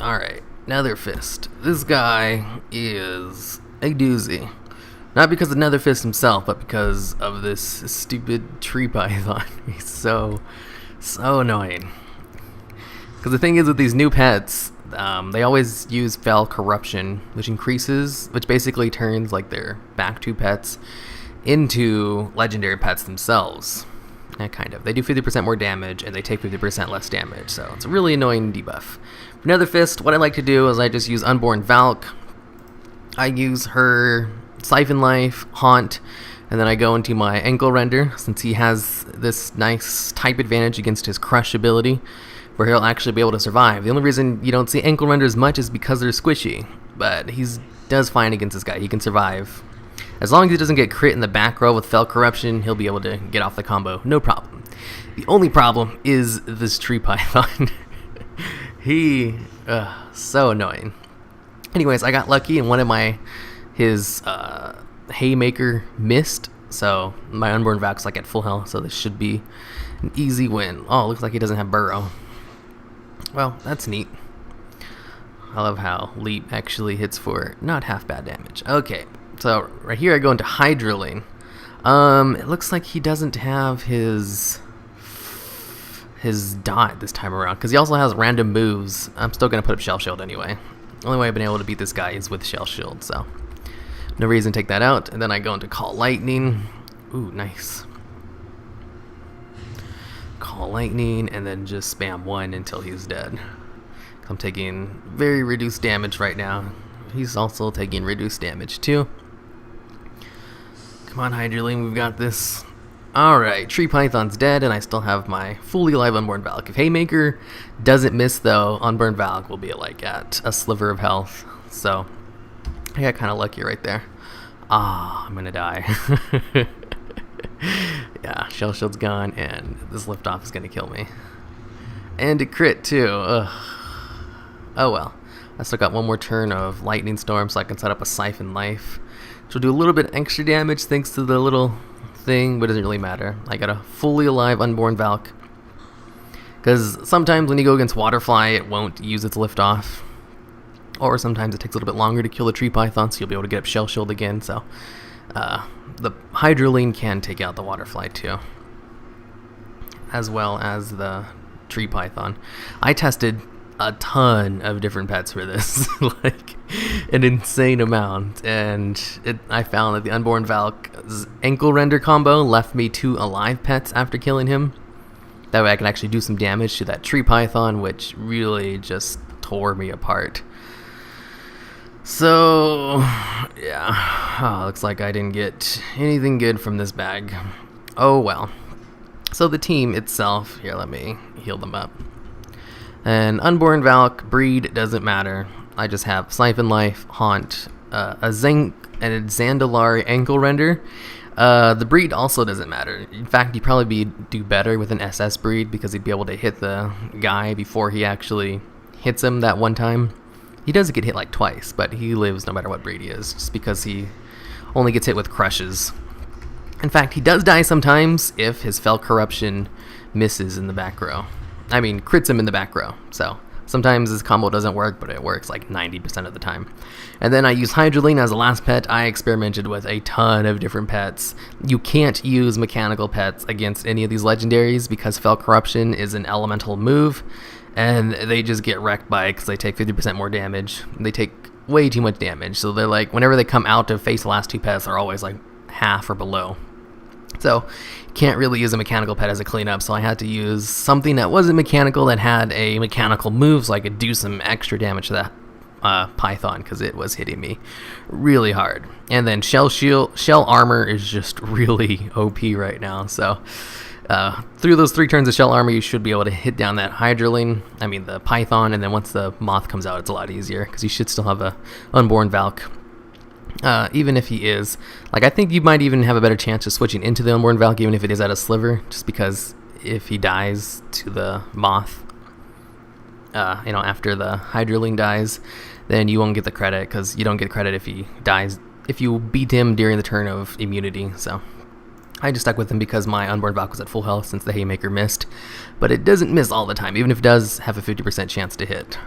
Alright, Netherfist. This guy is a doozy. Not because of Netherfist himself, but because of this stupid tree python. He's so annoying. Because the thing is with these new pets, they always use fel corruption, which basically turns like their back two pets into legendary pets themselves. Kind of. They do 50% more damage, and they take 50% less damage, so it's a really annoying debuff. For Netherfist, what I like to do is I just use Unborn Valk. I use her Siphon Life, Haunt, and then I go into my Ankle Render, since he has this nice type advantage against his Crush ability, where he'll actually be able to survive. The only reason you don't see Ankle Render as much is because they're squishy, but he does fine against this guy. He can survive. As long as he doesn't get crit in the back row with Fel Corruption, he'll be able to get off the combo, no problem. The only problem is this tree python. So annoying. Anyways, I got lucky and one of his Haymaker missed, so my Unborn Valk's like at full health, so this should be an easy win. Oh, looks like he doesn't have Burrow. Well, that's neat. I love how Leap actually hits for not half bad damage. Okay. So right here I go into Hydraling. It looks like he doesn't have his dot this time around, because he also has random moves. I'm still going to put up Shell Shield anyway. The only way I've been able to beat this guy is with Shell Shield, so no reason to take that out. And then I go into Call Lightning. Ooh, nice. Call Lightning, and then just spam 1 until he's dead. I'm taking very reduced damage right now. He's also taking reduced damage too. Come on, Hydraling, we've got this. Alright, Tree Python's dead, and I still have my fully alive Unborn Valk. If Haymaker doesn't miss, though, Unborn Valk will be like at a sliver of health. So, I got kind of lucky right there. I'm gonna die. Yeah, Shell Shield's gone, and this liftoff is gonna kill me. And a crit, too. Ugh. Oh well. I still got one more turn of Lightning Storm, so I can set up a Siphon Life, which will do a little bit extra damage thanks to the little thing, but it doesn't really matter. I got a fully alive Unborn Valk, because sometimes when you go against Waterfly, it won't use its liftoff, or sometimes it takes a little bit longer to kill the Tree Python, so you'll be able to get up Shell Shield again. So the Hydraling can take out the Waterfly too, as well as the Tree Python. I tested a ton of different pets for this, like an insane amount, and I found that the Unborn Valk's Ankle Render combo left me 2 alive pets after killing him. That way I can actually do some damage to that Tree Python, which really just tore me apart. So yeah, looks like I didn't get anything good from this bag. Oh well. So the team itself, here, let me heal them up. And Unborn Valk, breed, doesn't matter. I just have Siphon Life, Haunt, and a Zandalari Ankle Render. The breed also doesn't matter. In fact, you'd probably do better with an SS breed, because he'd be able to hit the guy before he actually hits him that one time. He does get hit like twice, but he lives no matter what breed he is, just because he only gets hit with crushes. In fact, he does die sometimes if his Fel Corruption misses in the back row. I mean, crits him in the back row. So sometimes this combo doesn't work, but it works like 90% of the time. And then I use Hydraling as a last pet. I experimented with a ton of different pets. You can't use mechanical pets against any of these legendaries, because Fel Corruption is an elemental move, and they just get wrecked by it because they take 50% more damage. They take way too much damage. So they're like, whenever they come out to face the last 2 pets, they're always like half or below. So can't really use a mechanical pet as a cleanup, so I had to use something that wasn't mechanical, that had a mechanical move, so I could do some extra damage to that Python, because it was hitting me really hard. And then Shell Armor is just really OP right now, so through those 3 turns of Shell Armor, you should be able to hit down that the Python, and then once the Moth comes out, it's a lot easier, because you should still have a Unborn Valk. Even if he is, like, I think you might even have a better chance of switching into the Unborn Valk, even if it is at a sliver, just because if he dies to the Moth, after the Hydraling dies, then you won't get the credit, because you don't get credit if he dies, if you beat him during the turn of immunity. So I just stuck with him because my Unborn Valk was at full health since the Haymaker missed, but it doesn't miss all the time, even if it does have a 50% chance to hit.